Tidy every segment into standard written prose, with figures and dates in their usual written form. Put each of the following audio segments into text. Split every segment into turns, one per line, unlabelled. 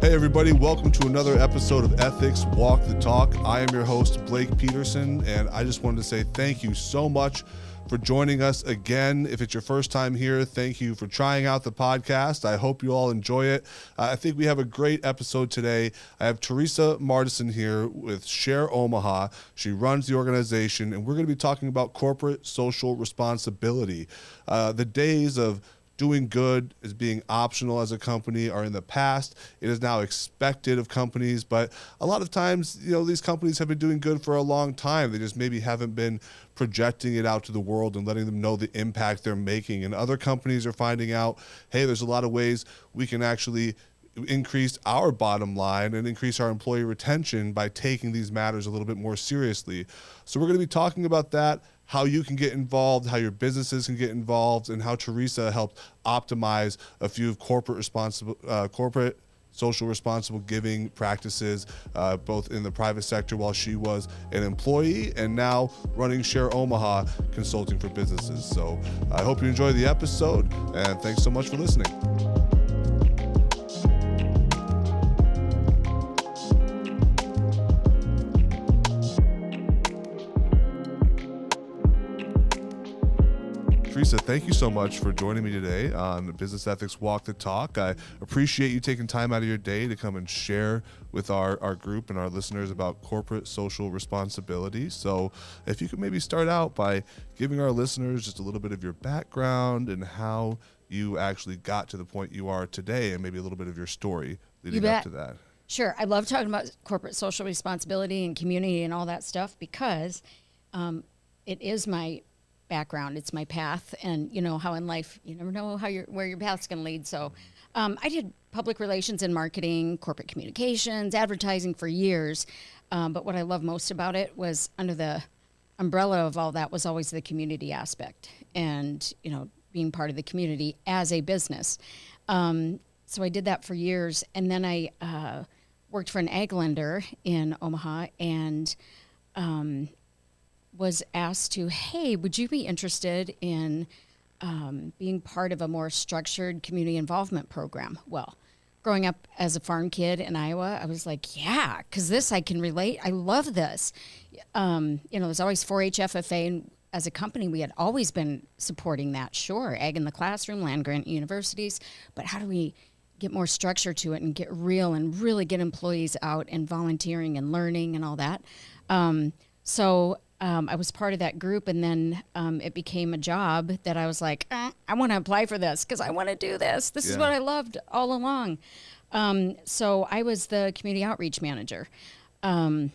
Hey everybody, welcome to another episode of Ethics Walk the Talk. I am your host, Blake Peterson, and I just wanted to say thank you so much for joining us again. If it's your first time here, thank you for trying out the podcast. I hope you all enjoy it. I think we have a great episode today. I have Teresa Mardensen here with Share Omaha. She runs the organization, and we're going to be talking about corporate social responsibility. The days of doing good as being optional as a company are in the past. It is now expected of companies, but a lot of times, these companies have been doing good for a long time. They just maybe haven't been projecting it out to the world and letting them know the impact they're making. And other companies are finding out, hey, there's a lot of ways we can actually increase our bottom line and increase our employee retention by taking these matters a little bit more seriously. So we're going to be talking about that, how you can get involved, how your businesses can get involved, and how Teresa helped optimize a few corporate social responsible giving practices, both in the private sector while she was an employee and now running Share Omaha consulting for businesses. So I hope you enjoy the episode, and thanks so much for listening. Teresa, thank you so much for joining me today on Business Ethics Walk the Talk. I appreciate you taking time out of your day to come and share with our group and our listeners about corporate social responsibility. So if you could maybe start out by giving our listeners just a little bit of your background and how you actually got to the point you are today, and maybe a little bit of your story leading up to that.
Sure. I love talking about corporate social responsibility and community and all that stuff because it is my background. It's my path, and you know how in life you never know where your path's going to lead. So I did public relations and marketing, corporate communications, advertising for years. But what I love most about it was under the umbrella of all that was always the community aspect, and being part of the community as a business. So I did that for years, and then I worked for an ag lender in Omaha, and was asked to, hey, would you be interested in being part of a more structured community involvement program? Well, growing up as a farm kid in Iowa, I was like, yeah, because this I can relate. I love this. There's always 4-H FFA, and as a company, we had always been supporting that. Sure, ag in the classroom, land grant universities, but how do we get more structure to it and get real and really get employees out and volunteering and learning and all that? I was part of that group, and then it became a job that I was like, I want to apply for this because I want to do this. This is what I loved all along. So I was the community outreach manager. And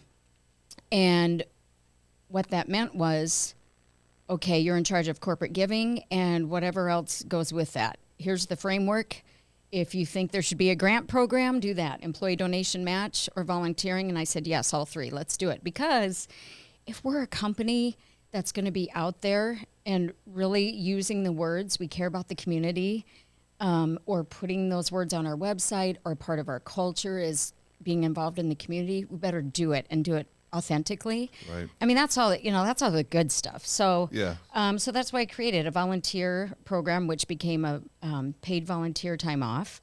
what that meant was, okay, you're in charge of corporate giving and whatever else goes with that. Here's the framework. If you think there should be a grant program, do that. Employee donation match or volunteering. And I said, yes, all three. Let's do it. Because if we're a company that's going to be out there and really using the words, we care about the community, or putting those words on our website, or part of our culture is being involved in the community, we better do it and do it authentically. Right. I mean, that's all the good stuff. So, so that's why I created a volunteer program, which became a paid volunteer time off,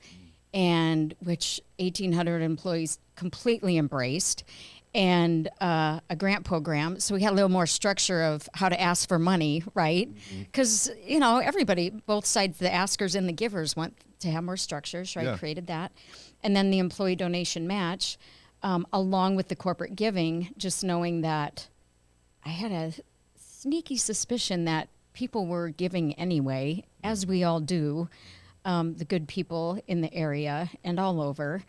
and which 1,800 employees completely embraced. And a grant program. So we had a little more structure of how to ask for money, right? Because, everybody, both sides, the askers and the givers, want to have more structure. So I created that. And then the employee donation match, along with the corporate giving, just knowing that I had a sneaky suspicion that people were giving anyway, as we all do, the good people in the area and all over.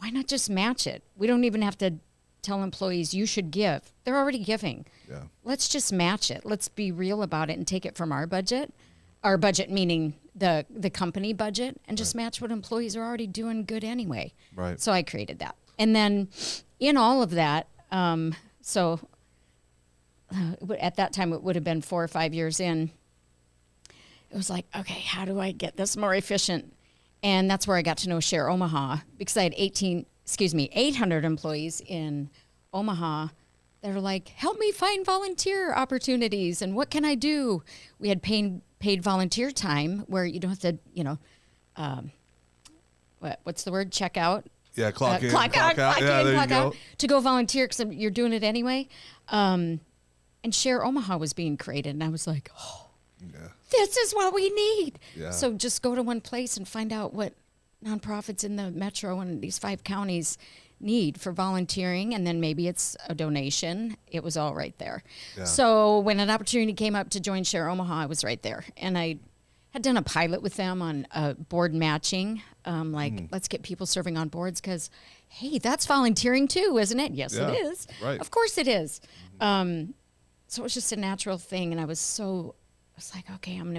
Why not just match it? We don't even have to tell employees you should give. They're already giving. Yeah. Let's just match it. Let's be real about it and take it from our budget meaning the company budget, and just match what employees are already doing good anyway. Right. So I created that. And then in all of that, at that time it would have been 4 or 5 years in, it was like, okay, how do I get this more efficient? And that's where I got to know Share Omaha, because I had 800 employees in Omaha that are like, help me find volunteer opportunities, and what can I do? We had paid volunteer time where you don't have to, what's the word? Check out.
Yeah, clock in,
clock out.
Yeah, there you go.
To go volunteer because you're doing it anyway. And Share Omaha was being created, and I was like, oh, this is what we need.
Yeah.
So just go to one place and find out what nonprofits in the metro and these 5 counties need for volunteering, and then maybe it's a donation. It was all right there. Yeah. So when an opportunity came up to join Share Omaha, I was right there. And I had done a pilot with them on board matching, let's get people serving on boards because, hey, that's volunteering too, isn't it? Yes, it is.
Right.
Of course it is. So it was just a natural thing, and I was like, okay, I want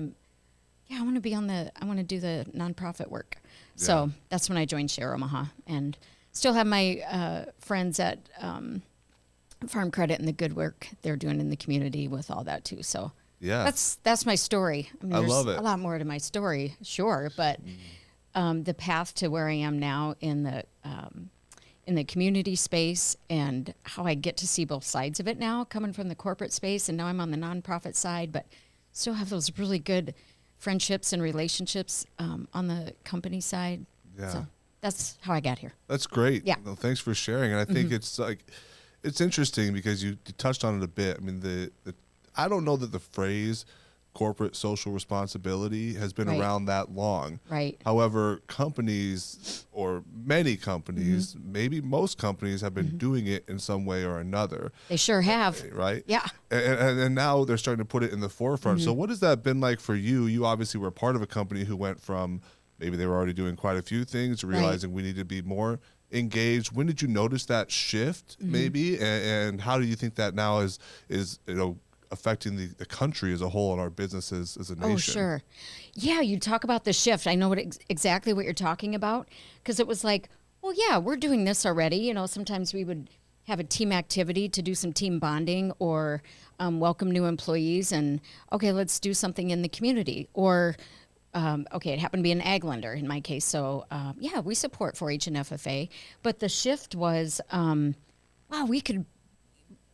to do the nonprofit work. Yeah. So that's when I joined Share Omaha, and still have my friends at Farm Credit and the good work they're doing in the community with all that too. So
yeah,
that's my story. I mean, there's
love it.
A lot more to my story, sure, but the path to where I am now in the community space and how I get to see both sides of it now, coming from the corporate space, and now I'm on the nonprofit side, but still have those really good friendships and relationships on the company side.
Yeah.
So that's how I got here.
That's great.
Yeah.
No, thanks for sharing. And I think it's interesting because you touched on it a bit. I mean, I don't know that the phrase corporate social responsibility has been around that long.
Right.
However, companies, or many companies, maybe most companies, have been doing it in some way or another.
They sure have.
Right?
Yeah.
And now they're starting to put it in the forefront. So what has that been like for you? You obviously were part of a company who went from maybe they were already doing quite a few things to realizing we need to be more engaged. When did you notice that shift maybe? And how do you think that now is affecting the country as a whole and our businesses as a nation?
Oh, sure. Yeah, you talk about the shift. I know exactly what you're talking about, because it was like, well, yeah, we're doing this already. Sometimes we would have a team activity to do some team bonding or welcome new employees and, okay, let's do something in the community. Or, it happened to be an ag lender in my case. So, we support 4-H and FFA. But the shift was, we could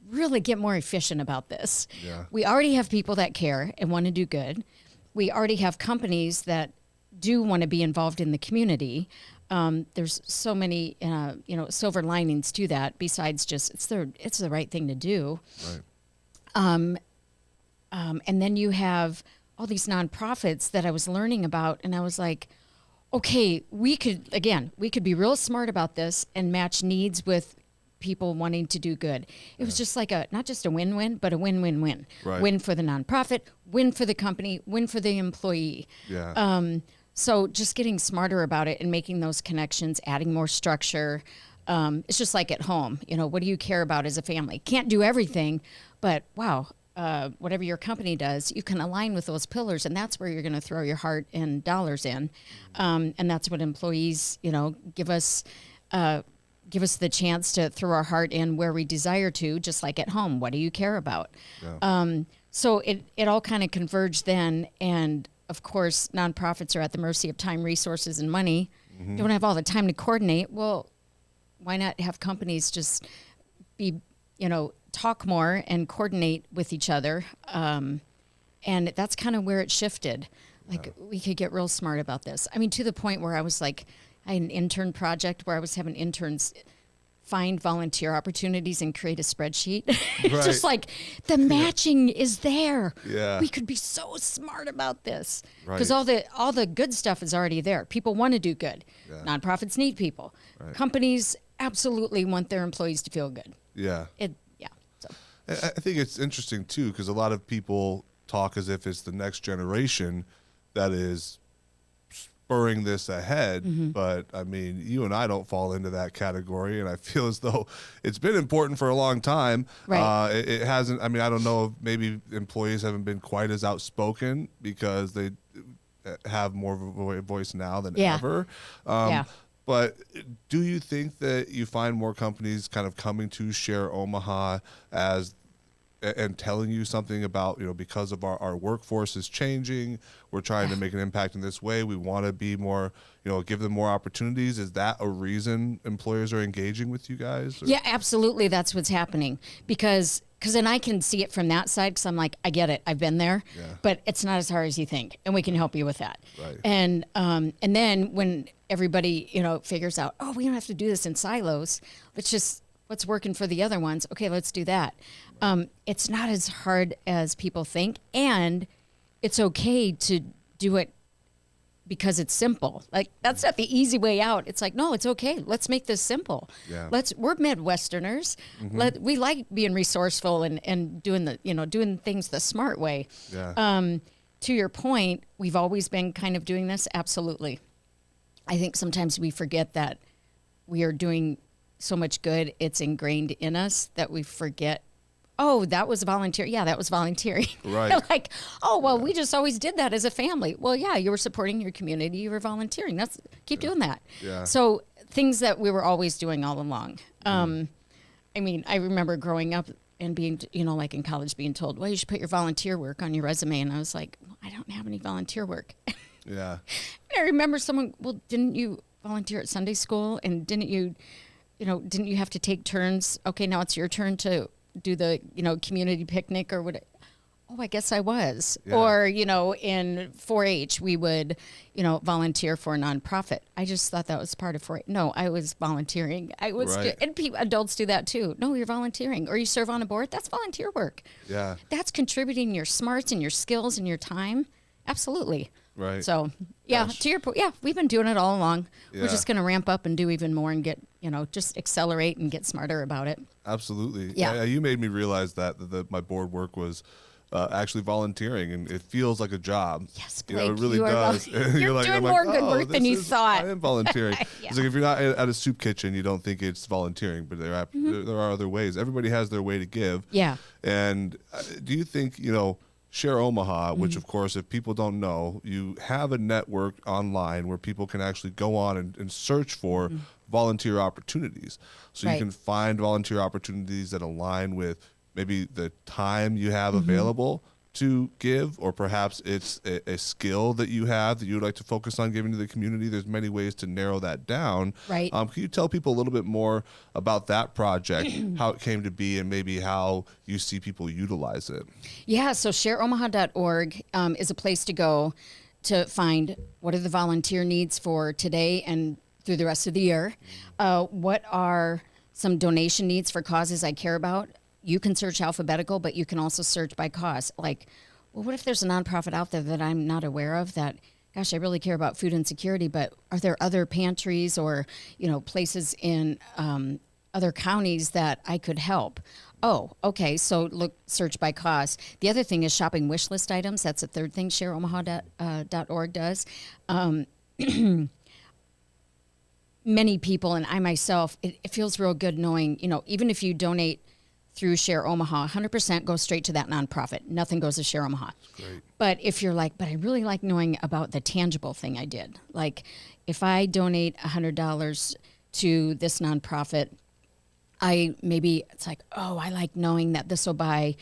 really get more efficient about this.
Yeah.
We already have people that care and want to do good. We already have companies that do want to be involved in the community. There's so many, silver linings to that. Besides just it's the right thing to do.
Right.
And then you have all these nonprofits that I was learning about, and I was like, okay, we could be real smart about this and match needs with people wanting to do good. It was just like not just a win-win, but a win-win-win.
Right.
Win for the nonprofit, win for the company, win for the employee.
Yeah.
So just getting smarter about it and making those connections, adding more structure. It's just like at home. What do you care about as a family? Can't do everything, but whatever your company does, you can align with those pillars, and that's where you're going to throw your heart and dollars in. And that's what employees, give us the chance to throw our heart in where we desire to, just like at home. What do you care about? Yeah. So it all kind of converged then. And of course, nonprofits are at the mercy of time, resources, and money. Don't have all the time to coordinate. Well, why not have companies just be, talk more and coordinate with each other? And that's kind of where it shifted. We could get real smart about this. I mean, to the point where I was like, I had an intern project where I was having interns find volunteer opportunities and create a spreadsheet. It's just like the matching is there.
Yeah.
We could be so smart about this
Right.
because all the good stuff is already there. People want to do good.
Yeah.
Nonprofits need people.
Right.
Companies absolutely want their employees to feel good.
Yeah.
So
I think it's interesting too, because a lot of people talk as if it's the next generation that is spurring this ahead, but I mean, you and I don't fall into that category, and I feel as though it's been important for a long time.
Right.
It hasn't. I mean, I don't know if maybe employees haven't been quite as outspoken because they have more of a voice now than ever. But do you think that you find more companies kind of coming to Share Omaha and telling you something about, because of our workforce is changing, we're trying to make an impact in this way, we want to be more, give them more opportunities? Is that a reason employers are engaging with you guys? Or?
Yeah, absolutely. That's what's happening because because then I can see it from that side, because I'm like, I get it, I've been there, but it's not as hard as you think, and we can help you with that.
Right.
And then when everybody, figures out, oh, we don't have to do this in silos, let's just, what's working for the other ones, okay, let's do that. It's not as hard as people think, and it's okay to do it because it's simple. Like, that's not the easy way out. It's like, no, it's okay. Let's make this simple.
Yeah.
We're Midwesterners. We like being resourceful and doing doing things the smart way.
Yeah.
To your point, we've always been kind of doing this. Absolutely. I think sometimes we forget that we are doing so much good. It's ingrained in us that we forget, oh, that was volunteer. Yeah, that was volunteering.
Right.
Like, oh, well, we just always did that as a family. Well, yeah, you were supporting your community. You were volunteering. Keep doing that.
Yeah.
So things that we were always doing all along. I mean, I remember growing up and being, like in college, being told, well, you should put your volunteer work on your resume. And I was like, well, I don't have any volunteer work.
Yeah.
And I remember someone, well, didn't you volunteer at Sunday school? And didn't you have to take turns? Okay, now it's your turn to do the, community picnic or what? Oh, I guess I was.
Yeah.
Or, in 4-H, we would, volunteer for a nonprofit. I just thought that was part of 4-H. No, I was volunteering.
Right.
And adults do that too. No, you're volunteering. Or you serve on a board. That's volunteer work.
Yeah.
That's contributing your smarts and your skills and your time. Absolutely.
Right.
So, yeah,
Gosh.
to your point, yeah, we've been doing it all along.
Yeah.
We're just going to ramp up and do even more and get, just accelerate and get smarter about it.
Absolutely.
Yeah.
You made me realize that my board work was actually volunteering, and it feels like a job.
Yes,
it
Blake,
really does.
You're
like,
doing
I'm
more
like,
good work than you thought.
I am volunteering.
Yeah.
It's like if you're not at a soup kitchen, you don't think it's volunteering, but there are other ways. Everybody has their way to give.
Yeah.
And do you think, Share Omaha, which of course, if people don't know, you have a network online where people can actually go on and search for volunteer opportunities. So
Right.
you can find volunteer opportunities that align with maybe the time you have available to give, or perhaps it's a skill that you have that you would like to focus on giving to the community. There's many ways to narrow that down.
Right.
Can you tell people a little bit more about that project, how it came to be, and maybe how you see people utilize it?
Yeah, so shareomaha.org is a place to go to find what are the volunteer needs for today and through the rest of the year. What are some donation needs for causes I care about? You can search alphabetical, but you can also search by cause. Like, well, what if there's a nonprofit out there that I'm not aware of that, gosh, I really care about food insecurity, but are there other pantries or, places in other counties that I could help? Oh, okay. So search by cause. The other thing is shopping wish list items. That's the third thing shareomaha.org does. Many people, and I myself, it feels real good knowing, even if you donate through Share Omaha, 100% goes straight to that nonprofit. Nothing goes to Share Omaha.
Great.
But if you're like, but I really like knowing about the tangible thing I did. Like if I donate $100 to this nonprofit, it's like, oh, I like knowing that this will buy,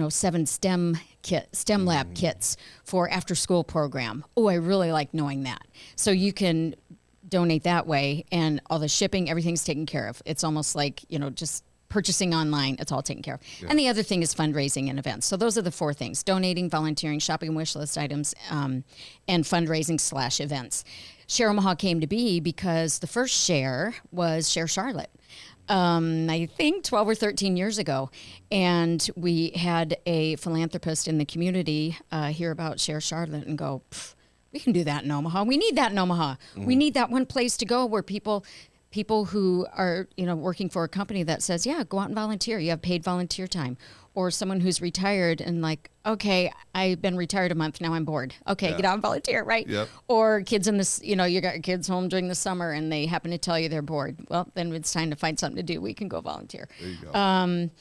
7 STEM lab kits for after school program. Oh, I really like knowing that. So you can donate that way, and all the shipping, everything's taken care of. It's almost like, just purchasing online, it's all taken care of. Yeah. And the other thing is fundraising and events. So those are the 4 things: donating, volunteering, shopping wish list items, and fundraising / events. Share Omaha came to be because the first Share was Share Charlotte. I think 12 or 13 years ago. And we had a philanthropist in the community hear about Share Charlotte and go, we can do that in Omaha. We need that in Omaha. We need that one place to go where people who are, working for a company that says, yeah, go out and volunteer. You have paid volunteer time. Or someone who's retired and like, okay, I've been retired a month, now I'm bored. Okay, get out and volunteer, right?
Yep.
Or kids in this, you got your kids home during the summer and they happen to tell you they're bored. Well, then it's time to find something to do. We can go volunteer.
There you go.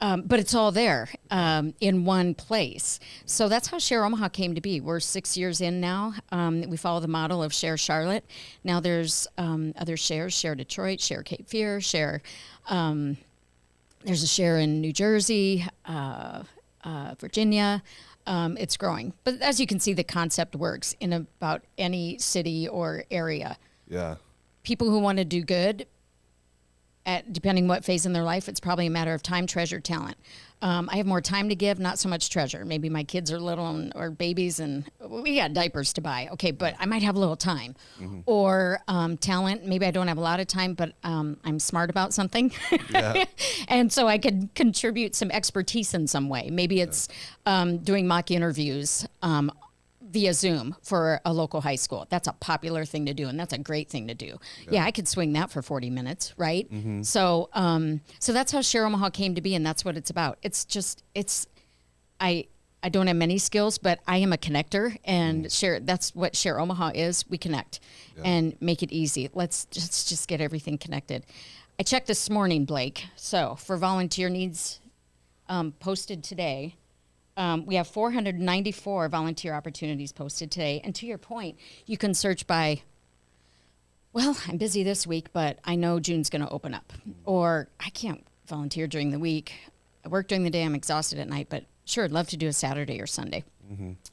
But it's all there in one place. So that's how Share Omaha came to be. We're 6 years in now. We follow the model of Share Charlotte. Now there's other shares, Share Detroit, Share Cape Fear, Share. There's a Share in New Jersey, Virginia. It's growing. But as you can see, the concept works in about any city or area.
Yeah.
People who want to do good depending what phase in their life, it's probably a matter of time, treasure, talent. I have more time to give, not so much treasure. Maybe my kids are little or babies and we got diapers to buy. Okay, but I might have a little time. Or talent, maybe I don't have a lot of time, but I'm smart about something.
Yeah.
And so I could contribute some expertise in some way. Maybe it's doing mock interviews via Zoom for a local high school. That's a popular thing to do, and that's a great thing to do. Yeah, I could swing that for 40 minutes, right? So so that's how Share Omaha came to be, and that's what it's about. I don't have many skills, but I am a connector, and that's what Share Omaha is. We connect and make it easy. Let's just get everything connected. I checked this morning, Blake. So for volunteer needs posted today, we have 494 volunteer opportunities posted today. And to your point, you can search by, well, I'm busy this week, but I know June's going to open up. Or I can't volunteer during the week. I work during the day. I'm exhausted at night, but sure, I'd love to do a Saturday or Sunday.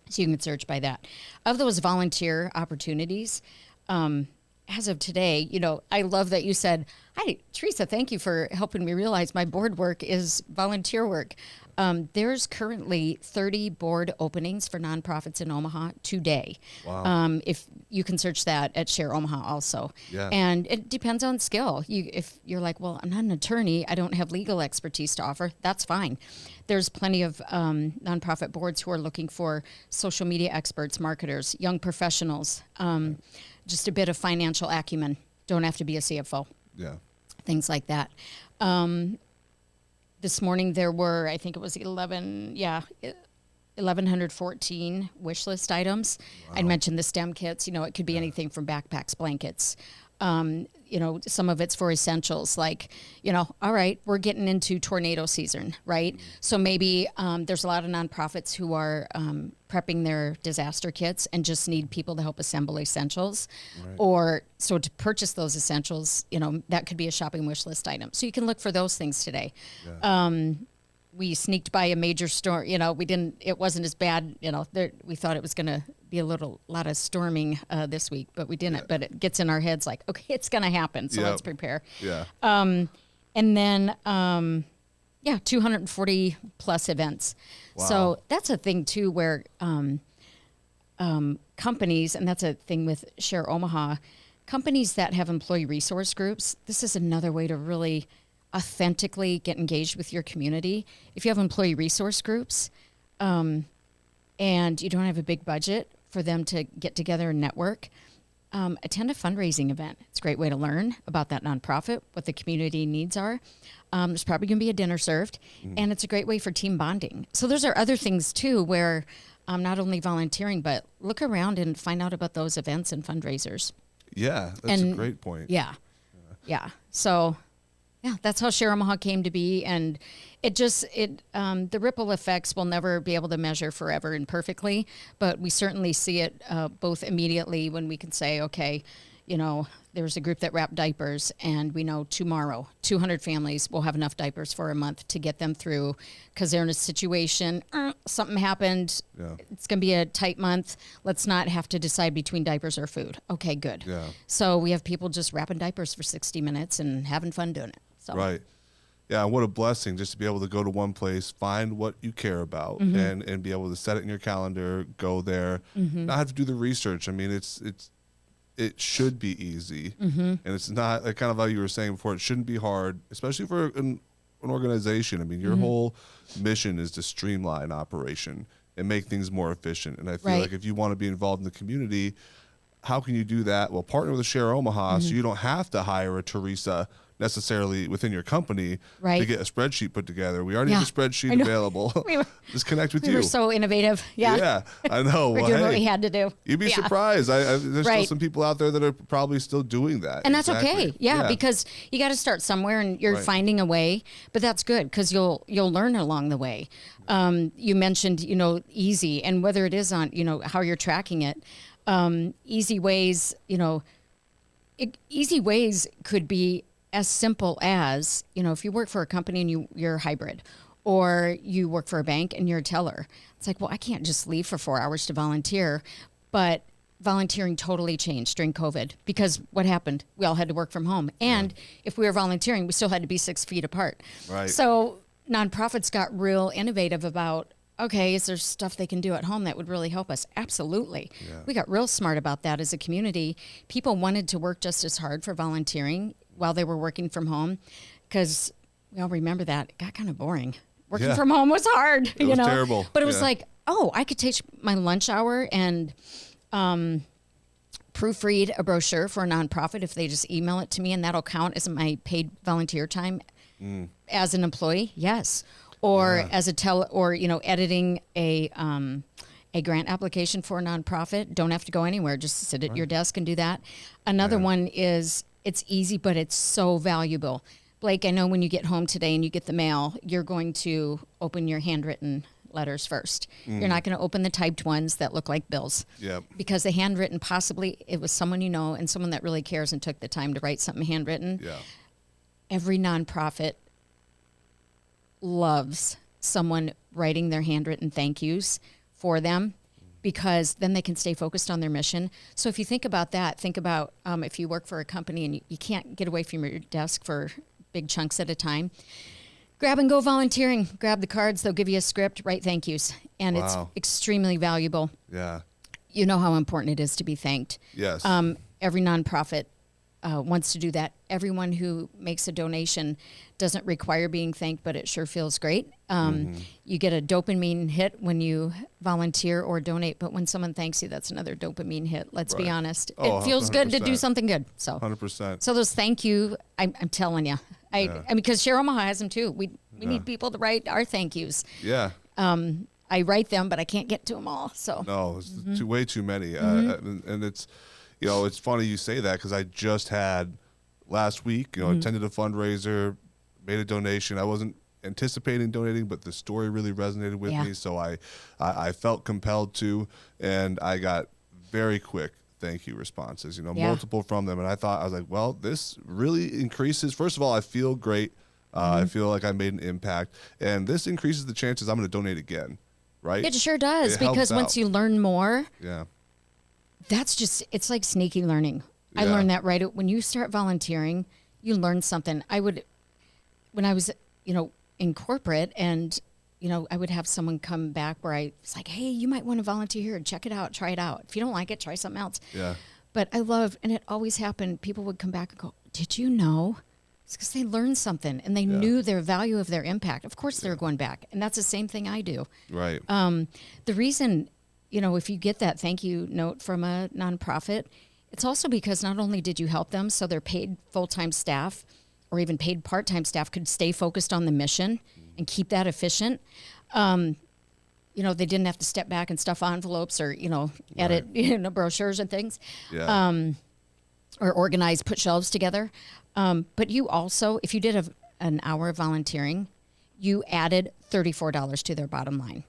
So you can search by that. Of those volunteer opportunities, as of today, you know, I love that you said, hi, Teresa, thank you for helping me realize my board work is volunteer work. There's currently 30 board openings for nonprofits in Omaha today.
Wow.
If you can search that at Share Omaha also.
Yeah.
And it depends on skill. If you're like, well, I'm not an attorney, I don't have legal expertise to offer, that's fine. There's plenty of nonprofit boards who are looking for social media experts, marketers, young professionals, just a bit of financial acumen. Don't have to be a CFO.
Yeah.
Things like that. This morning there were, I think it was 1,114 wish list items.
Wow.
I'd mentioned the STEM kits. You know, it could be anything from backpacks, blankets. You know, some of it's for essentials like, you know, all right, we're getting into tornado season, right? So maybe there's a lot of nonprofits who are prepping their disaster kits and just need people to help assemble essentials.
Right.
Or so to purchase those essentials, you know, that could be a shopping wish list item. So you can look for those things today.
Yeah.
We sneaked by a major store, you know, it wasn't as bad, you know, we thought it was going to be a lot of storming this week, but we didn't. But it gets in our heads like, okay, it's going to happen. So let's prepare.
Yeah.
And then, 240 plus events.
Wow.
So that's a thing too, where companies, and that's a thing with Share Omaha, companies that have employee resource groups, this is another way to really authentically get engaged with your community. If you have employee resource groups and you don't have a big budget for them to get together and network, attend a fundraising event. It's a great way to learn about that nonprofit, what the community needs are. There's probably going to be a dinner served, and it's a great way for team bonding. So those are other things too, where not only volunteering, but look around and find out about those events and fundraisers.
Yeah, that's a great point.
Yeah. So, yeah, that's how Share Omaha came to be, and the ripple effects we'll never be able to measure forever and perfectly, but we certainly see it both immediately when we can say, okay, you know, there's a group that wrapped diapers, and we know tomorrow 200 families will have enough diapers for a month to get them through because they're in a situation, something happened, it's going to be a tight month, let's not have to decide between diapers or food. Okay, good.
Yeah.
So we have people just wrapping diapers for 60 minutes and having fun doing it. So.
Right. Yeah, what a blessing just to be able to go to one place, find what you care about, and be able to set it in your calendar, go there, not have to do the research. I mean, it should be easy, and it's not, like kind of how you were saying before, it shouldn't be hard, especially for an organization. I mean, your whole mission is to streamline operation and make things more efficient. And I feel like if you want to be involved in the community, how can you do that? Well, partner with a Share Omaha so you don't have to hire a Teresa necessarily within your company to get a spreadsheet put together. We already have a spreadsheet available. Just connect with you.
We were so innovative. Yeah,
I know.
We're doing what we had to do.
You'd be surprised. There's still some people out there that are probably still doing that.
And that's okay. Yeah, because you got to start somewhere, and you're finding a way. But that's good because you'll learn along the way. You mentioned, you know, easy, and whether it is on, you know, how you're tracking it. Easy ways, you know, easy ways could be as simple as, you know, if you work for a company and you're hybrid, or you work for a bank and you're a teller, it's like, well, I can't just leave for 4 hours to volunteer, but volunteering totally changed during COVID because what happened? We all had to work from home. And if we were volunteering, we still had to be 6 feet apart.
Right.
So nonprofits got real innovative about, okay, is there stuff they can do at home that would really help us? Absolutely.
Yeah.
We got real smart about that as a community. People wanted to work just as hard for volunteering while they were working from home because we all remember that. It got kind of boring. Working from home was hard.
It was terrible.
But it was like, oh, I could take my lunch hour and proofread a brochure for a nonprofit if they just email it to me, and that'll count as my paid volunteer time as an employee. Yes. Or as a editing a grant application for a nonprofit. Don't have to go anywhere. Just sit at your desk and do that. Another one is it's easy, but it's so valuable. Blake, I know when you get home today and you get the mail, you're going to open your handwritten letters first. You're not going to open the typed ones that look like bills.
Yep.
Because the handwritten, possibly it was someone you know and someone that really cares and took the time to write something handwritten.
Yeah.
Every nonprofit loves someone writing their handwritten thank yous for them because then they can stay focused on their mission. So if you think about that, think about if you work for a company and you can't get away from your desk for big chunks at a time, grab and go volunteering. Grab the cards. They'll give you a script, write thank yous. And it's extremely valuable.
Yeah.
You know how important it is to be thanked.
Yes.
Every nonprofit wants to do that. Everyone who makes a donation doesn't require being thanked, but it sure feels great. You get a dopamine hit when you volunteer or donate, but when someone thanks you, that's another dopamine hit. Let's be honest. It feels good to do something good. So
100%.
So those thank you, I'm telling you. I mean, because Share Omaha has them too. We need people to write our thank yous.
Yeah.
I write them, but I can't get to them all. So
No, it's way too many. And it's, it's funny you say that because I just had last week, attended a fundraiser, made a donation. I wasn't anticipating donating, but the story really resonated with me. So I felt compelled to, and I got very quick thank you responses, multiple from them. And I was like, well, this really increases. First of all, I feel great. I feel like I made an impact, and this increases the chances I'm going to donate again. Right?
It sure does, because once you learn more, it's like sneaky learning. I learned that right when you start volunteering, you learn something. When I was, in corporate and, I would have someone come back where I was like, hey, you might want to volunteer here and check it out, try it out. If you don't like it, try something else.
Yeah.
But and it always happened, people would come back and go, did you know? It's because they learned something and they knew their value of their impact. Of course they're going back. And that's the same thing I do.
Right.
The reason, if you get that thank you note from a nonprofit, it's also because not only did you help them, so their paid full-time staff or even paid part-time staff could stay focused on the mission and keep that efficient. They didn't have to step back and stuff envelopes or, edit, brochures and things.
Yeah.
Or organize, put shelves together. But you also, if you did an hour of volunteering, you added $34 to their bottom line.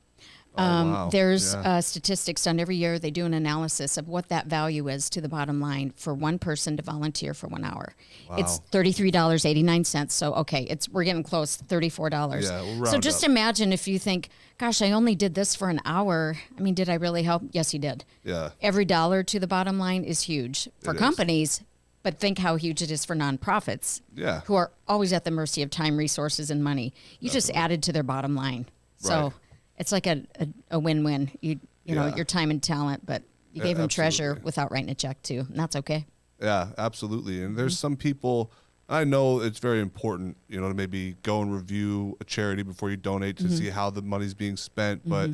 Wow.
There's statistics done every year. They do an analysis of what that value is to the bottom line for one person to volunteer for 1 hour.
Wow.
It's $33.89. So, okay, we're getting close, $34.
Yeah, we'll round
so just
up.
imagine if you think, gosh, I only did this for an hour. I mean, did I really help? Yes, you did.
Yeah.
Every dollar to the bottom line is huge for companies. But think how huge it is for nonprofits who are always at the mercy of time, resources, and money. You just added to their bottom line. So it's like a win-win. You know, your time and talent, but you gave them treasure without writing a check too. And that's okay.
Yeah, absolutely. And there's some people, I know it's very important, to maybe go and review a charity before you donate to see how the money's being spent. But,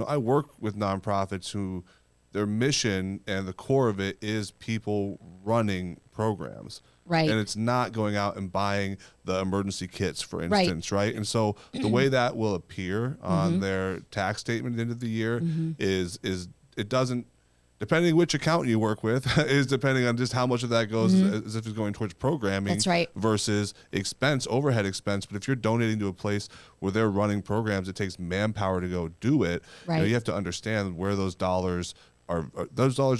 I work with nonprofits who their mission and the core of it is people running programs.
Right.
And it's not going out and buying the emergency kits, for instance, right? And so the way that will appear on their tax statement at the end of the year is it doesn't, depending which accountant you work with, is depending on just how much of that goes as if it's going towards programming versus overhead expense. But if you're donating to a place where they're running programs, it takes manpower to go do it. You have to understand where those dollars are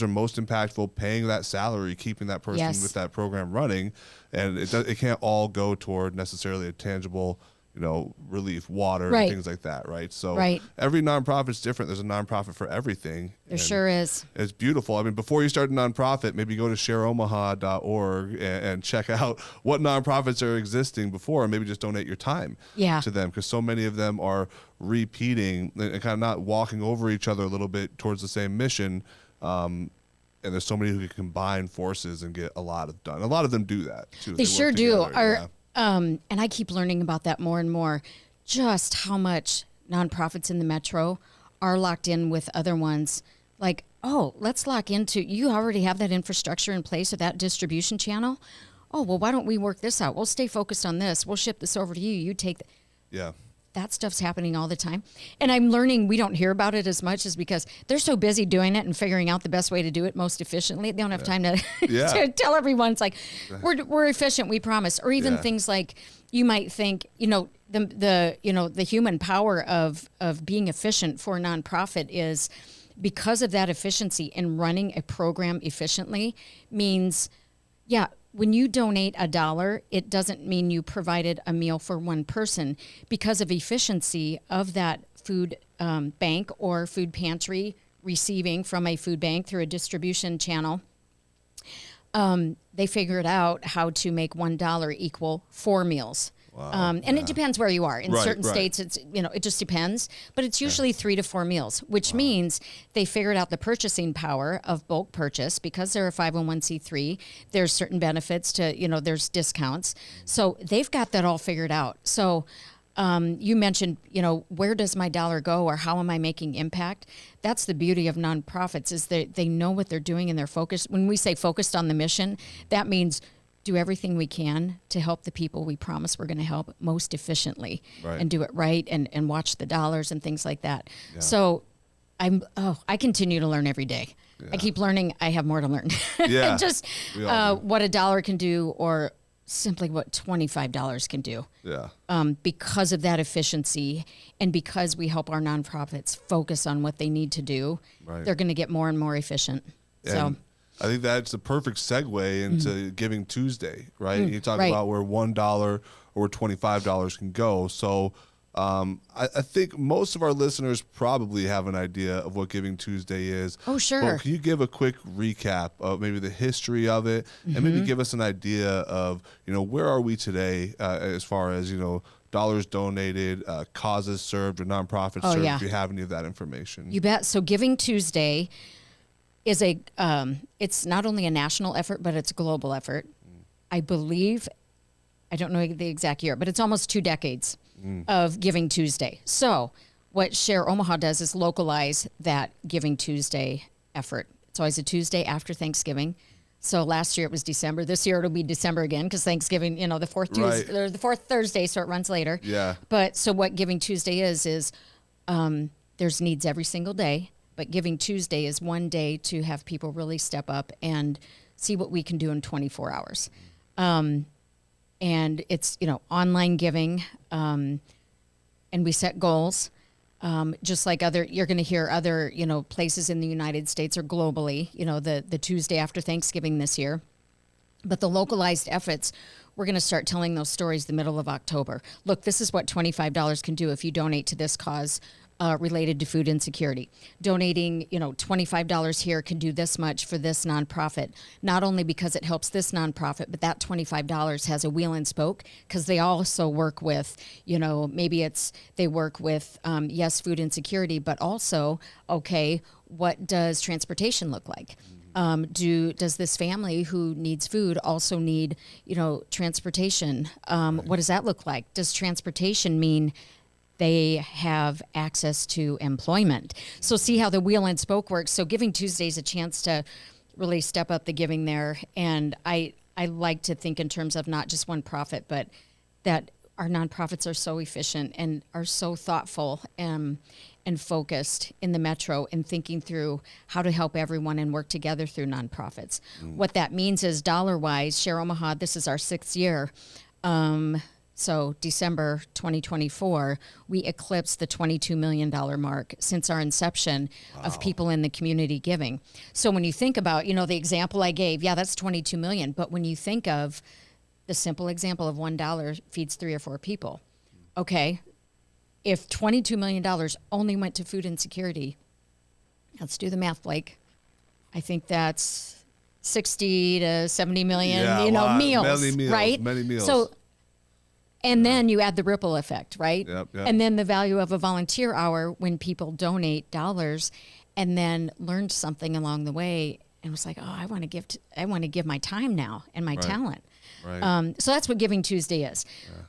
most impactful, paying that salary, keeping that person with that program running. And it can't all go toward necessarily a tangible relief, water,
Right.
and things like that, right? So
Right.
every nonprofit's different. There's a nonprofit for everything.
There sure is.
It's beautiful. I mean, before you start a nonprofit, maybe go to shareomaha.org and check out what nonprofits are existing before, and maybe just donate your time to them, because so many of them are repeating and kind of not walking over each other a little bit towards the same mission. And there's so many who can combine forces and get a lot of done. A lot of them do that too.
They sure
work
do.
together,
And I keep learning about that more and more, just how much nonprofits in the metro are locked in with other ones. Like, oh, let's lock into, you already have that infrastructure in place or that distribution channel. Oh, well, why don't we work this out? We'll stay focused on this. We'll ship this over to you. You take that stuff's happening all the time. And I'm learning we don't hear about it as much, is because they're so busy doing it and figuring out the best way to do it most efficiently. They don't have time to, to tell everyone. It's like, we're efficient, we promise. Or even things like, you might think, the human power of being efficient for a nonprofit is, because of that efficiency in running a program efficiently, means, when you donate $1, it doesn't mean you provided a meal for one person. Because of efficiency of that food bank or food pantry receiving from a food bank through a distribution channel, they figured out how to make $1 equal 4 meals. Wow. And it depends where you are. In certain states, it's, it just depends. But it's usually 3 to 4 meals, which means they figured out the purchasing power of bulk purchase. Because they're a 501c3, there's certain benefits to, there's discounts. So they've got that all figured out. So you mentioned, where does my dollar go, or how am I making impact? That's the beauty of nonprofits, is they know what they're doing and they're focused. When we say focused on the mission, that means do everything we can to help the people we promise we're going to help most efficiently, and do it right, and watch the dollars and things like that. Yeah. So I continue to learn every day. Yeah. I keep learning. I have more to learn. Yeah. Just what $1 can do, or simply what $25 can do. Yeah. Because of that efficiency, and because we help our nonprofits focus on what they need to do, they're going to get more and more efficient.
And I think that's the perfect segue into Giving Tuesday, right? You talk about where $1 or $25 can go. So I think most of our listeners probably have an idea of what Giving Tuesday is.
Oh, sure.
But can you give a quick recap of maybe the history of it, and maybe give us an idea of, where are we today as far as, dollars donated, causes served, or nonprofits served, if you have any of that information?
You bet. So Giving Tuesday is it's not only a national effort, but it's a global effort. I believe, I don't know the exact year, but it's almost 2 decades of Giving Tuesday. So what Share Omaha does is localize that Giving Tuesday effort. It's always a Tuesday after Thanksgiving. So last year it was December. This year it'll be December again, because Thanksgiving, the fourth Tuesday, or the fourth Thursday, so it runs later. Yeah. But so what Giving Tuesday is there's needs every single day. But Giving Tuesday is one day to have people really step up and see what we can do in 24 hours. And it's, online giving, and we set goals. Just like you're going to hear other, places in the United States or globally, the Tuesday after Thanksgiving this year. But the localized efforts, we're going to start telling those stories the middle of October. Look, this is what $25 can do if you donate to this cause related to food insecurity. Donating, $25 here can do this much for this nonprofit, not only because it helps this nonprofit, but that $25 has a wheel and spoke, because they also work with, maybe they work with, food insecurity, but also, what does transportation look like? Does this family who needs food also need, transportation? What does that look like? Does transportation mean they have access to employment? So see how the wheel and spoke works. So Giving Tuesday is a chance to really step up the giving there. And I like to think in terms of not just one profit, but that our nonprofits are so efficient and are so thoughtful and focused in the metro, and thinking through how to help everyone and work together through nonprofits. What that means is, dollar-wise, Share Omaha, this is our 6th year. So December 2024, we eclipsed the $22 million mark since our inception of people in the community giving. So when you think about, the example I gave, that's $22 million. But when you think of the simple example of $1 feeds 3 or 4 people, okay, if $22 million only went to food insecurity, let's do the math, Blake. I think that's 60 to 70 million, meals, right?
Many meals.
So, and then you add the ripple effect, right?
Yep.
And then the value of a volunteer hour when people donate dollars and then learned something along the way and was like, oh, I want to give my time now and my talent.
Right.
So that's what Giving Tuesday is. Yeah.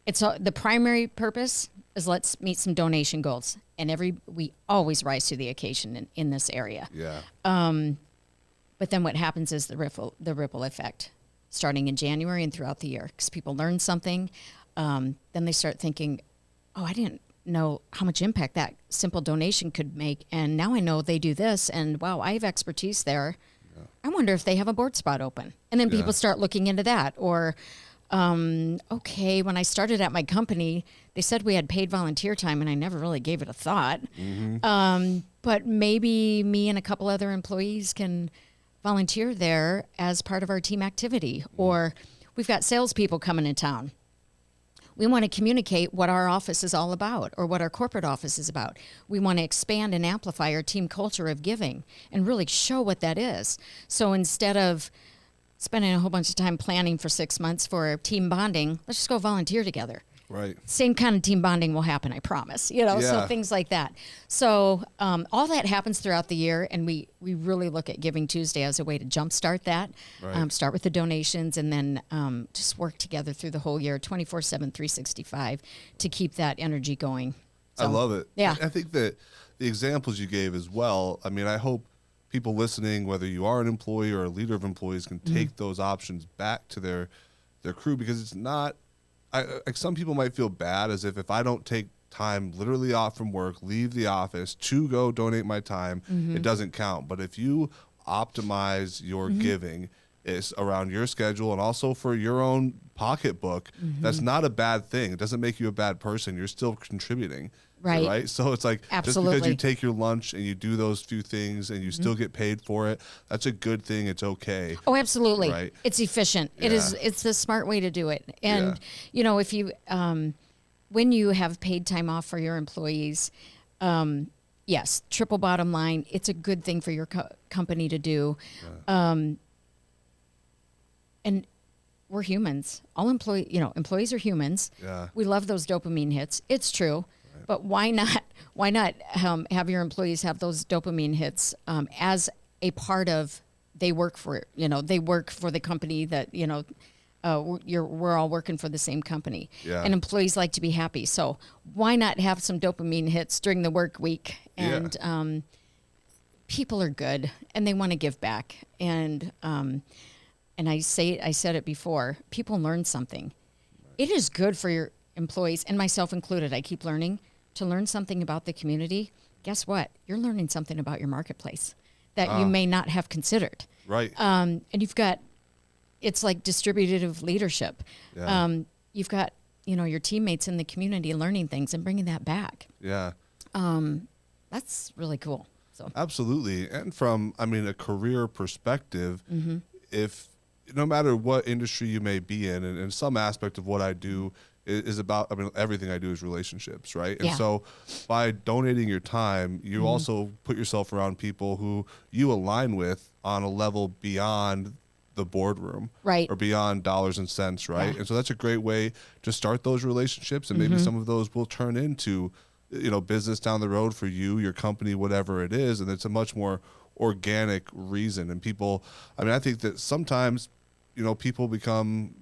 It's the primary purpose is let's meet some donation goals, and we always rise to the occasion in this area.
Yeah.
But then what happens is the ripple effect, starting in January and throughout the year, because people learn something, then they start thinking, oh, I didn't know how much impact that simple donation could make, and now I know they do this, and wow, I have expertise there. Yeah. I wonder if they have a board spot open, and then people start looking into that, or. Okay, when I started at my company, they said we had paid volunteer time, and I never really gave it a thought. Mm-hmm. But maybe me and a couple other employees can volunteer there as part of our team activity. Mm-hmm. Or we've got salespeople coming in town. We want to communicate what our office is all about or what our corporate office is about. We want to expand and amplify our team culture of giving and really show what that is. So instead of spending a whole bunch of time planning for 6 months for team bonding, let's just go volunteer together.
Right.
Same kind of team bonding will happen, I promise. So things like that. So all that happens throughout the year, and we really look at Giving Tuesday as a way to jumpstart that. Right. Start with the donations, and then just work together through the whole year, 24/7, 365, to keep that energy going. So,
I love it.
Yeah.
I think that the examples you gave as well, I mean, I hope people listening, whether you are an employee or a leader of employees, can take those options back to their crew, because it's not, like some people might feel bad as if I don't take time literally off from work, leave the office to go donate my time, it doesn't count. But if you optimize your giving is around your schedule and also for your own pocketbook, that's not a bad thing. It doesn't make you a bad person. You're still contributing. Right. So it's like,
absolutely,
just because you take your lunch and you do those few things and you still get paid for it, that's a good thing. It's okay.
Oh, absolutely.
Right.
It's efficient. Yeah. It's the smart way to do it. And, if you, when you have paid time off for your employees, yes, triple bottom line, it's a good thing for your company to do. Yeah. And we're humans. All employees are humans. Yeah. We love those dopamine hits. It's true. But why not have your employees have those dopamine hits as a part of they work for the company that we're all working for the same company. Yeah. And employees like to be happy, so why not have some dopamine hits during the work week? And people are good and they want to give back. And I said it before, people learn something. It is good for your employees, and myself included, I keep learning, to learn something about the community. Guess what? You're learning something about your marketplace that you may not have considered.
Right.
And it's like distributive leadership. Yeah. You've got, your teammates in the community learning things and bringing that back.
Yeah.
That's really cool. So
absolutely. And from, a career perspective, if no matter what industry you may be in, and some aspect of what I do is about, everything I do is relationships, right? And so by donating your time, you also put yourself around people who you align with on a level beyond the boardroom,
right?
Or beyond dollars and cents, right? Yeah. And so that's a great way to start those relationships, and maybe some of those will turn into, business down the road for you, your company, whatever it is, and it's a much more organic reason. And people, I think that sometimes, people become,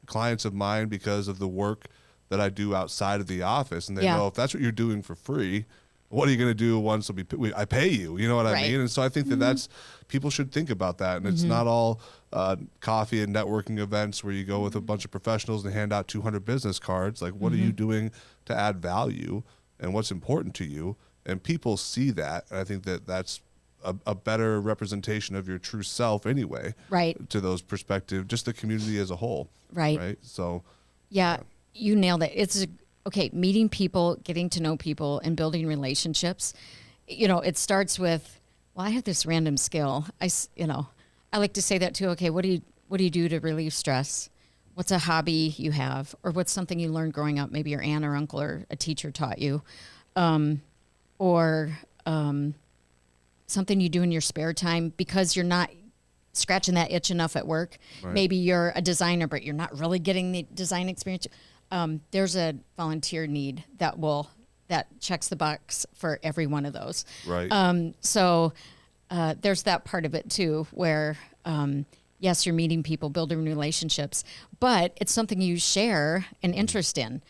clients of mine because of the work that I do outside of the office, and they know if that's what you're doing for free, what are you going to do once I pay you? You know what I mean? And so I think that that's, people should think about that. And it's not all coffee and networking events where you go with a bunch of professionals and hand out 200 business cards. Like, what are you doing to add value, and what's important to you? And people see that. And I think that that's a better representation of your true self anyway.
Right.
To those perspectives, just the community as a whole.
Right.
Right. So.
Yeah. You nailed it. It's meeting people, getting to know people, and building relationships. It starts with, well, I have this random skill. I like to say that too. Okay, what do you do to relieve stress? what's a hobby you have, or what's something you learned growing up, maybe your aunt or uncle or a teacher taught you, or something you do in your spare time because you're not scratching that itch enough at work.
Right.
Maybe you're a designer, but you're not really getting the design experience. There's a volunteer need that checks the box for every one of those.
Right.
So there's that part of it too, where yes, you're meeting people, building relationships, but it's something you share an interest in.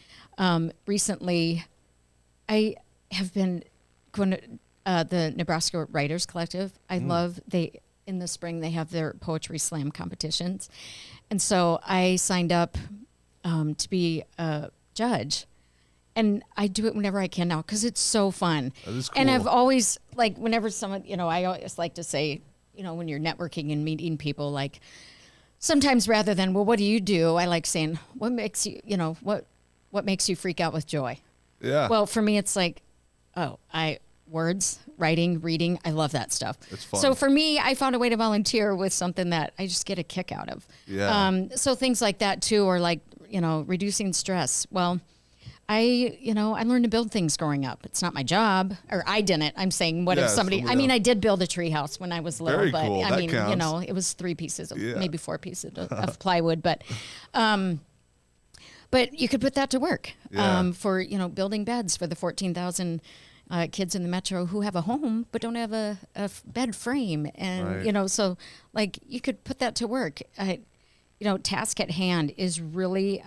Recently, I have been going to the Nebraska Writers Collective. I love in the spring they have their poetry slam competitions, and so I signed up to be a judge. And I do it whenever I can now because it's so fun.
That is cool.
And I've always, like, whenever someone, I always like to say, when you're networking and meeting people, like, sometimes rather than, well, what do you do? I like saying, what makes you, what makes you freak out with joy?
Yeah.
Well, for me, it's like, words, writing, reading. I love that stuff.
It's fun.
So for me, I found a way to volunteer with something that I just get a kick out of.
Yeah.
So things like that too, or like, reducing stress. Well, I learned to build things growing up. It's not my job, or I didn't. I'm saying, what if somebody, I did build a tree house when I was little,
Very
but
cool.
I
That
mean,
counts.
it was 3 pieces, maybe 4 pieces of plywood, but you could put that to work, for, building beds for the 14,000 kids in the metro who have a home but don't have a bed frame, and
Right.
So like you could put that to work. Task at hand is really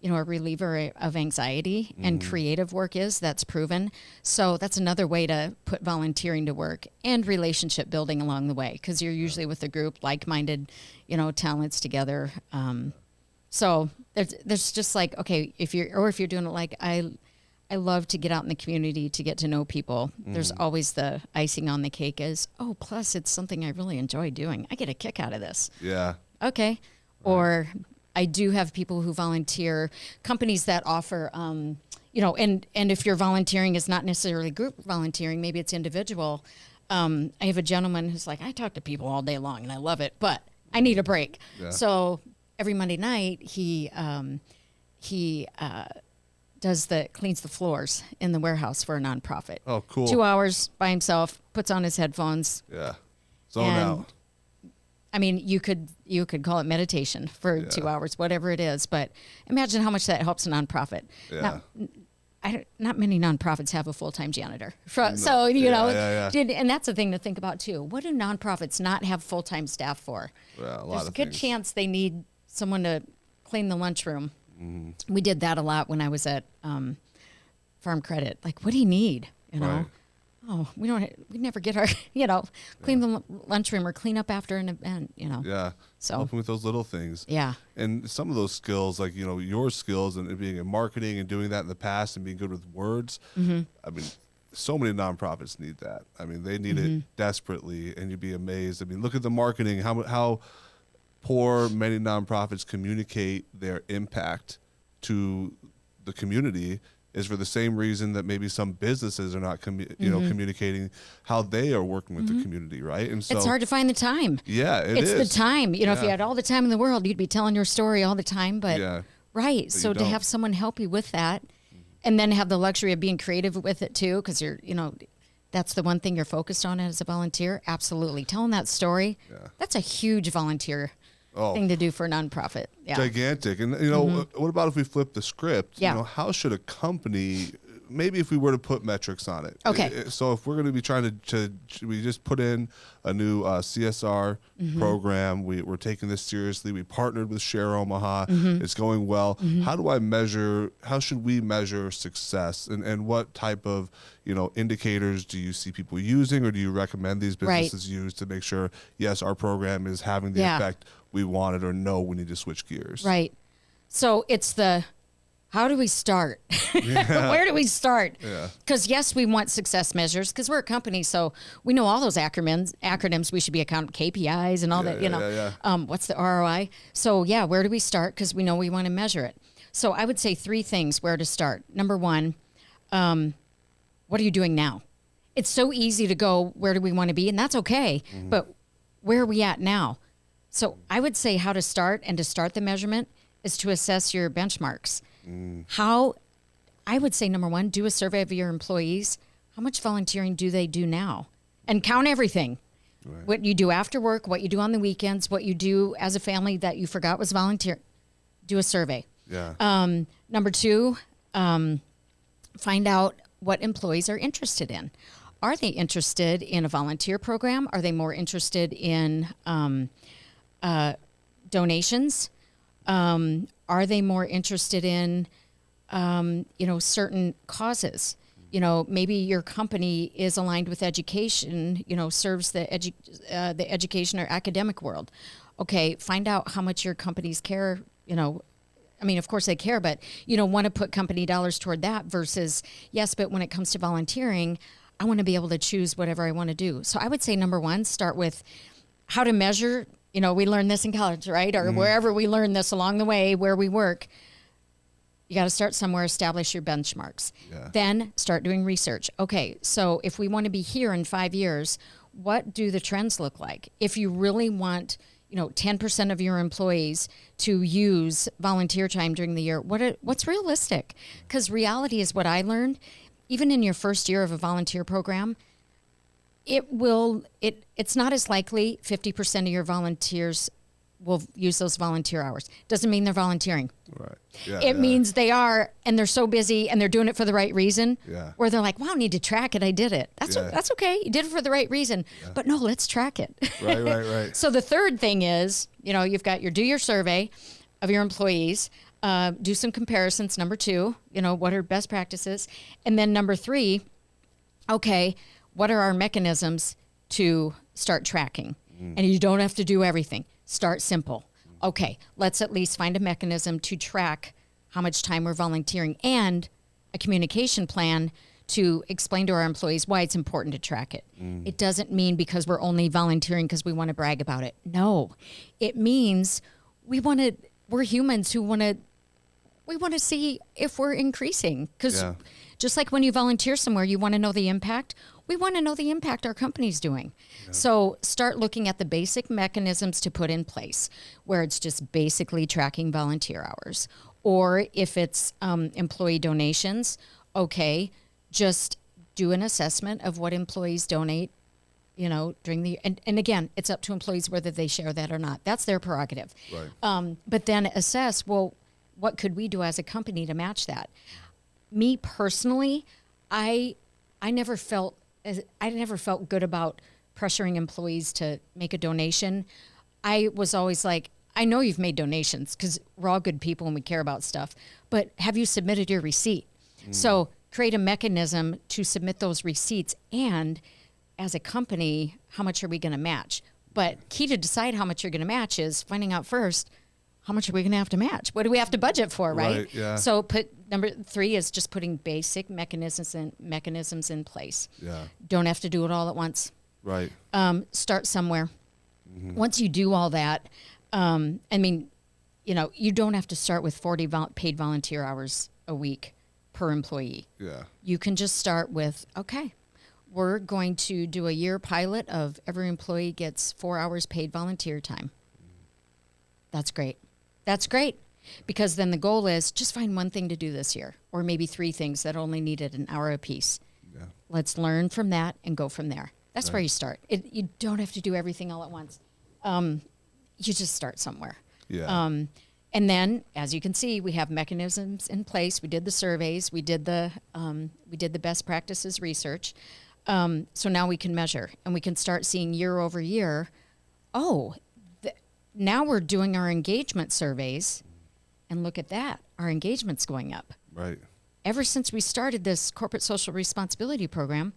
a reliever of anxiety, and creative work that's proven. So that's another way to put volunteering to work, and relationship building along the way, because you're usually with a group, like-minded, talents together. So there's just like, okay, if you're doing it like I love to get out in the community to get to know people. There's always the icing on the cake is, plus it's something I really enjoy doing. I get a kick out of this.
Yeah.
Okay. Right. Or I do have people who volunteer, companies that offer, and if your volunteering is not necessarily group volunteering, maybe it's individual. I have a gentleman who's like, I talk to people all day long and I love it, but I need a break. Yeah. So every Monday night he cleans the floors in the warehouse for a nonprofit.
Oh, cool.
2 hours by himself, puts on his headphones.
Yeah. Zone out.
I mean, you could call it meditation for 2 hours, whatever it is. But imagine how much that helps a nonprofit.
Yeah.
Not many nonprofits have a full-time janitor. So, and that's a thing to think about too. What do nonprofits not have full-time staff for?
Well,
There's a good chance they need someone to clean the lunchroom. Mm-hmm. We did that a lot when I was at Farm Credit. Like, what do you need?
Right.
Oh, we never get our, clean the lunchroom or clean up after an event,
Yeah.
So
helping with those little things.
Yeah.
And some of those skills, like, your skills and being in marketing and doing that in the past and being good with words. Mm-hmm. I mean, so many nonprofits need that. I mean, they need it desperately, and you'd be amazed. I mean, look at the marketing, how poor many nonprofits communicate their impact to the community is for the same reason that maybe some businesses are not communicating how they are working with the community, right? And so
it's hard to find the time.
Yeah,
it's the time. If you had all the time in the world, you'd be telling your story all the time. But right,
but
so to have someone help you with that, and then have the luxury of being creative with it too, because you're, that's the one thing you're focused on as a volunteer. Absolutely, telling that story. Yeah. That's a huge volunteer thing to do for a nonprofit. Yeah.
Gigantic. And, what about if we flip the script?
Yeah.
How should a company, maybe if we were to put metrics on it.
Okay.
So if we're going to be trying to we just put in a new CSR program. We're taking this seriously. We partnered with Share Omaha. It's going well. How should we measure success? And what type of, indicators do you see people using, or do you recommend these businesses use to make sure, yes, our program is having the effect we wanted, or no, we need to switch gears?
Right. So it's how do we start? Where do we start? Because yes, we want success measures because we're a company, so we know all those acronyms. We should be accounting KPIs and all that. What's the ROI? So where do we start? Because we know we want to measure it. So I would say 3 things where to start. Number 1, what are you doing now? It's so easy to go, where do we want to be? And that's okay. But where are we at now? So I would say how to start, and to start the measurement is to assess your benchmarks. I would say number one, do a survey of your employees. How much volunteering do they do now? And count everything. Right. What you do after work, what you do on the weekends, what you do as a family that you forgot was volunteer. Do a survey.
Yeah.
Number two, find out what employees are interested in. Are they interested in a volunteer program? Are they more interested in donations? Are they more interested in, certain causes? Maybe your company is aligned with education, serves the education or academic world. Okay, find out how much your companies care, of course they care, but want to put company dollars toward that versus, yes, but when it comes to volunteering, I want to be able to choose whatever I want to do. So I would say number one, start with how to measure. We learn this in college, right? Or wherever we learn this along the way where we work. You got to start somewhere, establish your benchmarks. Yeah. Then start doing research. Okay, so if we want to be here in 5 years, what do the trends look like? If you really want, 10% of your employees to use volunteer time during the year, what's realistic? Because reality is what I learned, even in your first year of a volunteer program, it's not as likely 50% of your volunteers will use those volunteer hours. Doesn't mean they're volunteering.
Right. Yeah,
it means they are, and they're so busy and they're doing it for the right reason. Yeah. Where they're like, "Wow, I need to track it. I did it." That's okay. You did it for the right reason. Yeah. But no, let's track it.
Right.
So the third thing is, you've got do your survey of your employees, do some comparisons. Number two, what are best practices, and then number three, okay, what are our mechanisms to start tracking? And you don't have to do everything. Start simple. Okay, let's at least find a mechanism to track how much time we're volunteering and a communication plan to explain to our employees why it's important to track it. It doesn't mean because we're only volunteering because we want to brag about it. No, it means we're humans who we want to see if we're increasing. Because just like when you volunteer somewhere, you want to know the impact. We want to know the impact our company's doing. Yeah. So start looking at the basic mechanisms to put in place, where it's just basically tracking volunteer hours. Or if it's employee donations, okay, just do an assessment of what employees donate, during the, and again, it's up to employees whether they share that or not. That's their prerogative. Right. But then assess, well, what could we do as a company to match that? Me personally, I never felt good about pressuring employees to make a donation. I was always like, I know you've made donations because we're all good people and we care about stuff, but have you submitted your receipt? So create a mechanism to submit those receipts, and as a company, how much are we going to match? But key to decide how much you're going to match is finding out first, how much are we going to have to match? What do we have to budget for, right?
Yeah.
So number three is just putting basic mechanisms in place. Yeah. Don't have to do it all at once.
Right.
Start somewhere. Mm-hmm. Once you do all that, you don't have to start with 40 paid volunteer hours a week per employee. Yeah. You can just start with, okay, we're going to do a year pilot of every employee gets 4 hours paid volunteer time. That's great. That's great, because then the goal is just find one thing to do this year, or maybe 3 things that only needed an hour apiece. Yeah. Let's learn from that and go from there. That's where you start. You don't have to do everything all at once. You just start somewhere. Yeah. And then, as you can see, we have mechanisms in place. We did the surveys. We did the best practices research. So now we can measure, and we can start seeing year over year. Now we're doing our engagement surveys, and look at that. Our engagement's going up.
Right.
Ever since we started this corporate social responsibility program,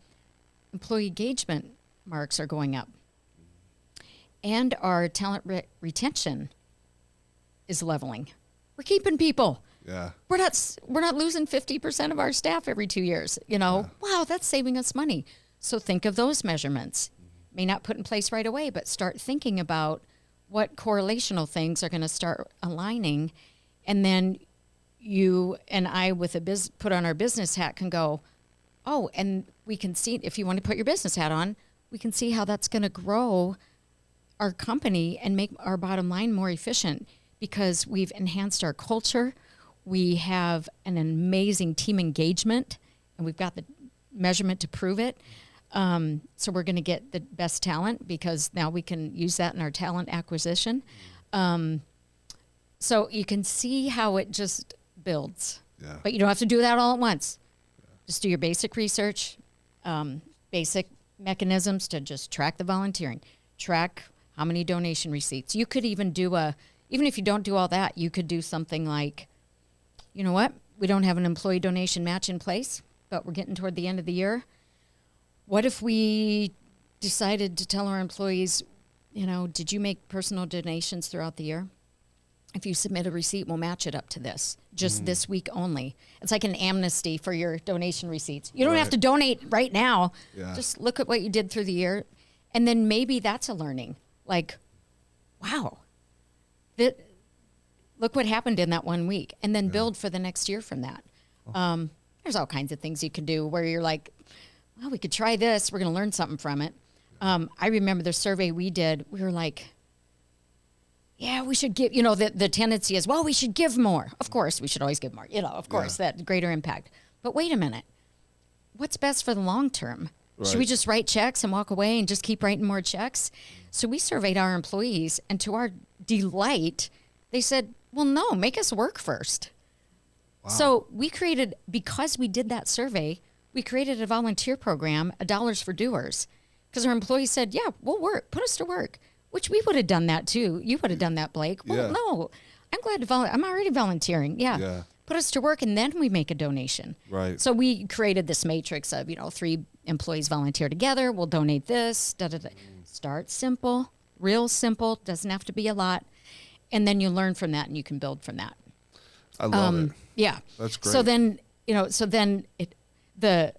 employee engagement marks are going up. And our talent retention is leveling. We're keeping people.
Yeah.
We're not losing 50% of our staff every 2 years. Wow, that's saving us money. So think of those measurements. May not put in place right away, but start thinking about what correlational things are going to start aligning, and then you and I, with put on our business hat, can go, and we can see, if you want to put your business hat on, we can see how that's going to grow our company and make our bottom line more efficient because we've enhanced our culture. We have an amazing team engagement, and we've got the measurement to prove it. So we're going to get the best talent because now we can use that in our talent acquisition. So you can see how it just builds.
Yeah.
But you don't have to do that all at once. Yeah. Just do your basic research, basic mechanisms to just track the volunteering, track how many donation receipts. You could even do even if you don't do all that, you could do something like, you know what? We don't have an employee donation match in place, but we're getting toward the end of the year. What if we decided to tell our employees, did you make personal donations throughout the year? If you submit a receipt, we'll match it up to this, just this week only. It's like an amnesty for your donation receipts. You don't have to donate right now. Yeah. Just look at what you did through the year. And then maybe that's a learning. Like, wow, look what happened in that 1 week. And then build for the next year from that. There's all kinds of things you can do where you're like, well, we could try this. We're going to learn something from it. I remember the survey we did. We were like, yeah, we should give, the tendency is, well, we should give more. Of course, we should always give more, of course, that greater impact. But wait a minute. What's best for the long term? Right. Should we just write checks and walk away and just keep writing more checks? So we surveyed our employees, and to our delight, they said, well, no, make us work first. Wow. So because we did that survey, we created a volunteer program, a Dollars for Doers, because our employees said, yeah, we'll work, put us to work. Which we would have done that too. You would have done that, Blake. Well, no, I'm glad to volunteer. I'm already volunteering. Yeah. Put us to work and then we make a donation.
Right.
So we created this matrix of, 3 employees volunteer together. We'll donate this. Start simple, real simple. Doesn't have to be a lot. And then you learn from that and you can build from that.
I love it.
Yeah.
That's great.
So then, the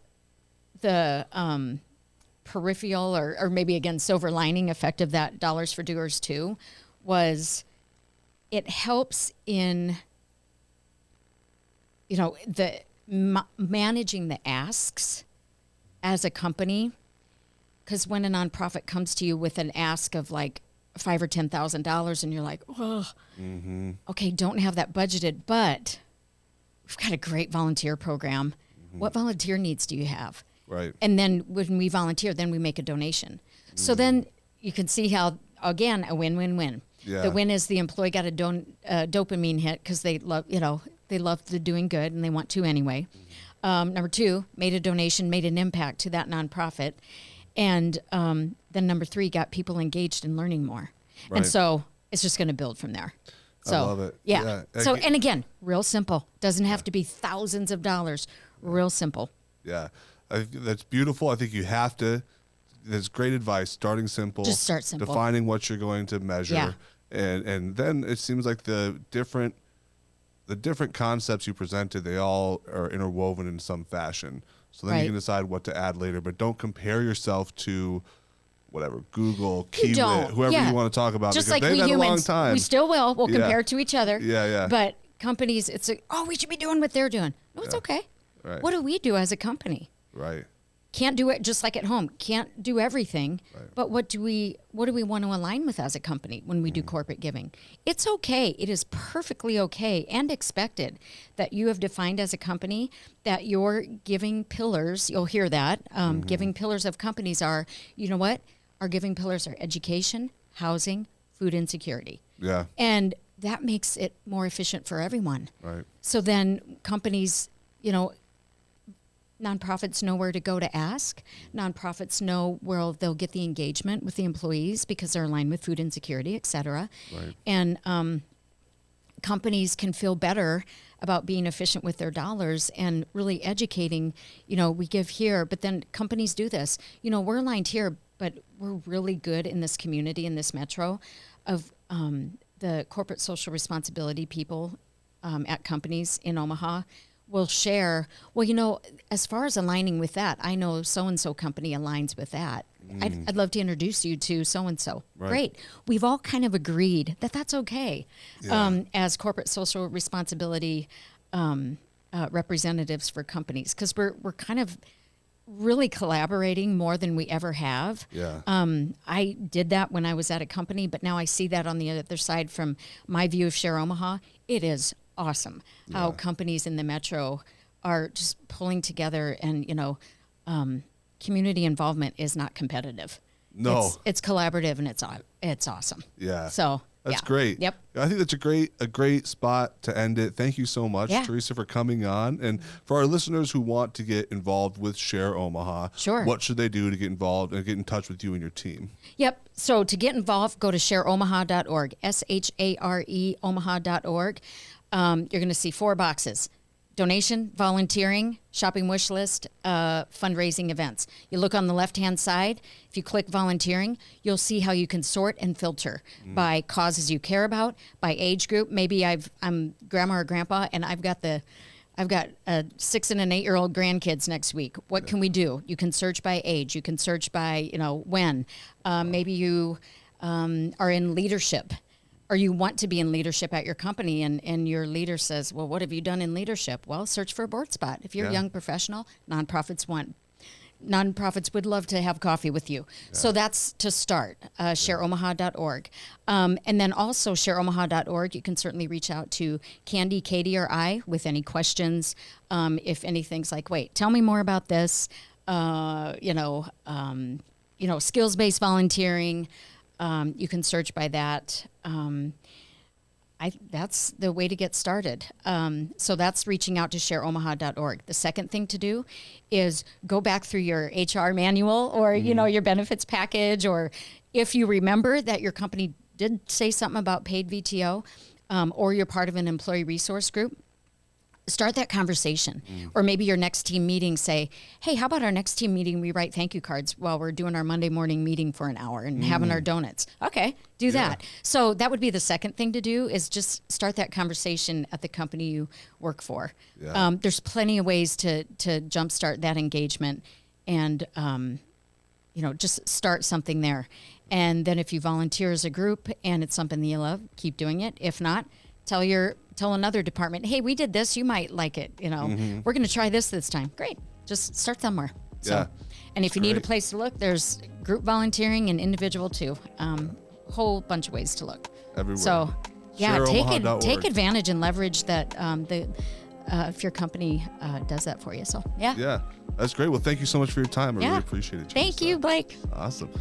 peripheral or maybe again silver lining effect of that Dollars for Doers too was it helps in the managing the asks as a company, because when a nonprofit comes to you with an ask of like $5,000 or $10,000 and you're like, oh, okay, don't have that budgeted, but we've got a great volunteer program. What volunteer needs do you have?
Right.
And then when we volunteer, then we make a donation. So then you can see how, again, a win-win-win. Yeah. The win is the employee got a dopamine hit because they love, they love the doing good and they want to anyway. Number 2, made a donation, made an impact to that nonprofit. And then number 3, got people engaged in learning more. Right. And so it's just going to build from there. So,
I love it.
Yeah. So, and again, real simple. Doesn't have to be thousands of dollars. Real simple.
Yeah. I think that's beautiful. I think you have to. That's great advice. Starting simple.
Just start simple.
Defining what you're going to measure.
Yeah.
And then it seems like the different concepts you presented, they all are interwoven in some fashion. So then you can decide what to add later. But don't compare yourself to whatever, Google, Kiwit, whoever you want to talk about.
Just
because
like
they've had
humans,
a long time.
we still will. We'll compare to each other.
Yeah.
But companies, it's like, oh, we should be doing what they're doing. No, it's okay.
Right.
What do we do as a company?
Right.
Can't do it just like at home. Can't do everything. Right. But what do we want to align with as a company when we do corporate giving? It's okay. It is perfectly okay and expected that you have defined as a company that your giving pillars, you'll hear that, giving pillars of companies are, you know what? Our giving pillars are education, housing, food insecurity. Yeah. And that makes it more efficient for everyone. Right. So then companies, nonprofits know where to go to ask. Nonprofits know where they'll get the engagement with the employees because they're aligned with food insecurity, et cetera. Right. And companies can feel better about being efficient with their dollars and really educating, we give here, but then companies do this. We're aligned here, but we're really good in this community, in this metro, of the corporate social responsibility people at companies in Omaha will share, as far as aligning with that, I know so-and-so company aligns with that. I'd love to introduce you to so-and-so. Right. Great. We've all kind of agreed that that's okay as corporate social responsibility representatives for companies, because we're kind of really collaborating more than we ever have.
Yeah.
I did that when I was at a company, but now I see that on the other side from my view of Share Omaha. It is awesome how companies in the metro are just pulling together, and community involvement is not competitive.
No,
it's collaborative, and it's awesome.
Yeah.
So
that's great.
Yep.
I think that's a great spot to end it. Thank you so much, Teresa, for coming on. And for our listeners who want to get involved with Share Omaha,
sure,
what should they do to get involved and get in touch with you and your team?
Yep. So to get involved, go to shareomaha.org, SHARE Omaha.org. You're going to see 4 boxes: donation, volunteering, shopping wish list, fundraising events. You look on the left-hand side. If you click volunteering, you'll see how you can sort and filter by causes you care about, by age group. Maybe I'm grandma or grandpa, and I've got a 6 and an 8-year-old grandkids next week. What can we do? You can search by age. You can search by when. Maybe you are in leadership, or you want to be in leadership at your company, and your leader says, well, what have you done in leadership? Well, search for a board spot. If you're a young professional, nonprofits would love to have coffee with you. Yeah. So that's to start, shareomaha.org. And then also shareomaha.org, you can certainly reach out to Candy, Katie, or I with any questions. If anything's like, wait, tell me more about this, skills-based volunteering, you can search by that. That's the way to get started. So that's reaching out to shareomaha.org. The second thing to do is go back through your HR manual or, your benefits package, or if you remember that your company did say something about paid VTO, or you're part of an employee resource group, start that conversation. Or maybe your next team meeting, say, hey, how about our next team meeting, we write thank you cards while we're doing our Monday morning meeting for an hour and having our donuts. Okay, do that. So that would be the second thing to do, is just start that conversation at the company you work for. Yeah. There's plenty of ways to jumpstart that engagement, and just start something there. And then if you volunteer as a group and it's something that you love, keep doing it. If not, tell another department, hey, we did this, you might like it. We're going to try this time. Great. Just start somewhere. So, and if you need a place to look, there's group volunteering and individual too. Whole bunch of ways to look. Everywhere. So take advantage and leverage that, if your company does that for you. So, yeah.
Yeah. That's great. Well, thank you so much for your time. I really appreciate it.
Thank you, Blake.
Awesome.